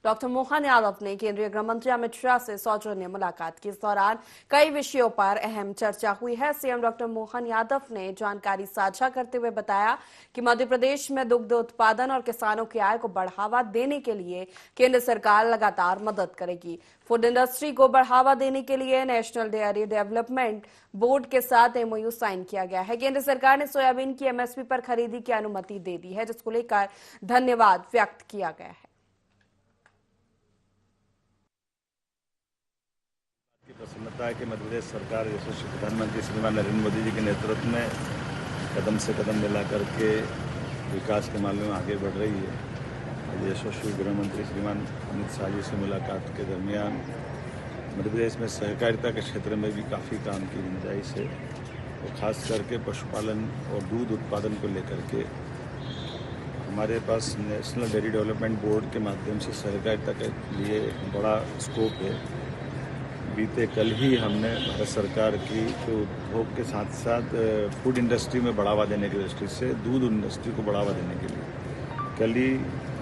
Doctor Mohan Yadav ने केंद्रीय गृह मंत्री अमित शाह से सौजन्य मुलाकात की। इस दौरान कई विषयों पर अहम चर्चा हुई है। सीएम डॉक्टर मोहन यादव ने जानकारी साझा करते हुए बताया कि मध्य प्रदेश में दुग्ध उत्पादन और किसानों की आय को बढ़ावा देने के लिए केंद्र सरकार लगातार मदद करेगी। फूड इंडस्ट्री को बढ़ावा देने के लिए नेशनल डेयरी डेवलपमेंट बोर्ड के साथ एमओयू साइन किया गया है। केंद्र सरकार ने सोयाबीन की एमएसपी पर खरीदी की अनुमति दे दी है, जिसको लेकर धन्यवाद व्यक्त किया गया है। प्रसन्नता है कि मध्य प्रदेश सरकार यशस्वी प्रधानमंत्री श्रीमान नरेंद्र मोदी जी के नेतृत्व में कदम से कदम मिला करके विकास के मामले में आगे बढ़ रही है। यशस्वी गृह मंत्री श्रीमान अमित शाह जी से मुलाकात के दरमियान मध्य प्रदेश में सहकारिता के क्षेत्र में भी काफ़ी काम की गुंजाइश है और ख़ास करके पशुपालन और दूध उत्पादन को लेकर के हमारे पास नेशनल डेयरी डेवलपमेंट बोर्ड के माध्यम से सहकारिता के लिए बड़ा स्कोप है। बीते कल ही हमने भारत सरकार की जो उद्योग के साथ साथ फूड इंडस्ट्री में बढ़ावा देने की दृष्टि से दूध इंडस्ट्री को बढ़ावा देने के लिए कल ही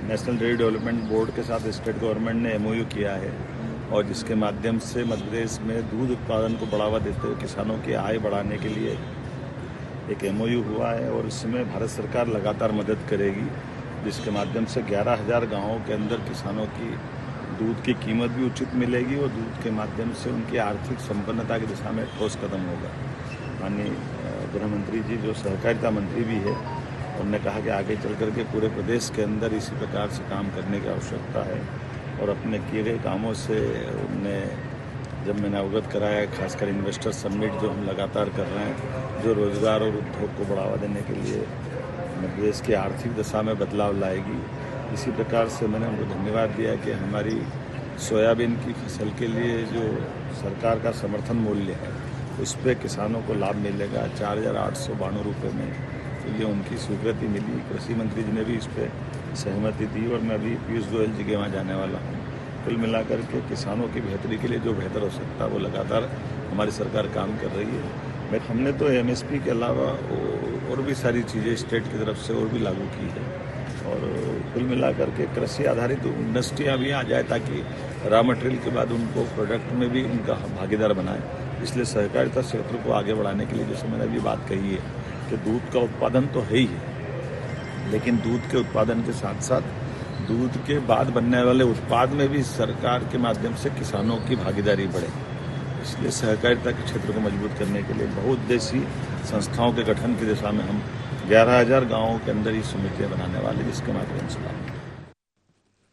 नेशनल डेयरी डेवलपमेंट बोर्ड के साथ स्टेट गवर्नमेंट ने एमओयू किया है और जिसके माध्यम से मध्य प्रदेश में दूध उत्पादन को बढ़ावा देते हुए किसानों की आय बढ़ाने के लिए एक एमओयू हुआ है और इसमें भारत सरकार लगातार मदद करेगी, जिसके माध्यम से 11,000 गाँवों के अंदर किसानों की दूध की कीमत भी उचित मिलेगी और दूध के माध्यम से उनकी आर्थिक संपन्नता की दिशा में ठोस कदम होगा। माननीय गृह मंत्री जी जो सहकारिता मंत्री भी है, उन्होंने कहा कि आगे चल करके पूरे प्रदेश के अंदर इसी प्रकार से काम करने की आवश्यकता है और अपने किए गए कामों से उनने जब मैंने अवगत कराया, खासकर इन्वेस्टर समिट जो हम लगातार कर रहे हैं, जो रोजगार और उद्योग को बढ़ावा देने के लिए मध्य प्रदेश की आर्थिक दशा में बदलाव लाएगी, इसी प्रकार से मैंने उनको धन्यवाद दिया कि हमारी सोयाबीन की फसल के लिए जो सरकार का समर्थन मूल्य है उस पर किसानों को लाभ मिलेगा 4,892 रुपये में, तो ये उनकी स्वीकृति मिली। कृषि मंत्री जी ने भी इस पर सहमति दी और मैं अभी पीयूष गोयल जी के वहाँ जाने वाला हूँ। कुल मिलाकर के किसानों की बेहतरी के लिए जो बेहतर हो सकता है वो लगातार हमारी सरकार काम कर रही है। हमने तो एमएसपी के अलावा और भी सारी चीज़ें स्टेट की तरफ से और भी लागू की है और कुल मिलाकर के कृषि आधारित इंडस्ट्रियाँ भी आ जाए ताकि रॉ मटेरियल के बाद उनको प्रोडक्ट में भी उनका भागीदार बनाए। इसलिए सहकारिता क्षेत्र को आगे बढ़ाने के लिए जैसे मैंने अभी बात कही है कि दूध का उत्पादन तो है ही है, लेकिन दूध के उत्पादन के साथ साथ दूध के बाद बनने वाले उत्पाद में भी सरकार के माध्यम से किसानों की भागीदारी बढ़े। इसलिए सहकारिता के क्षेत्र को मजबूत करने के लिए बहुउद्देशीय संस्थाओं के गठन की दिशा में हम 11,000 गाँवों के अंदर ही समितियाँ बनाने वाले, जिसके माध्यम से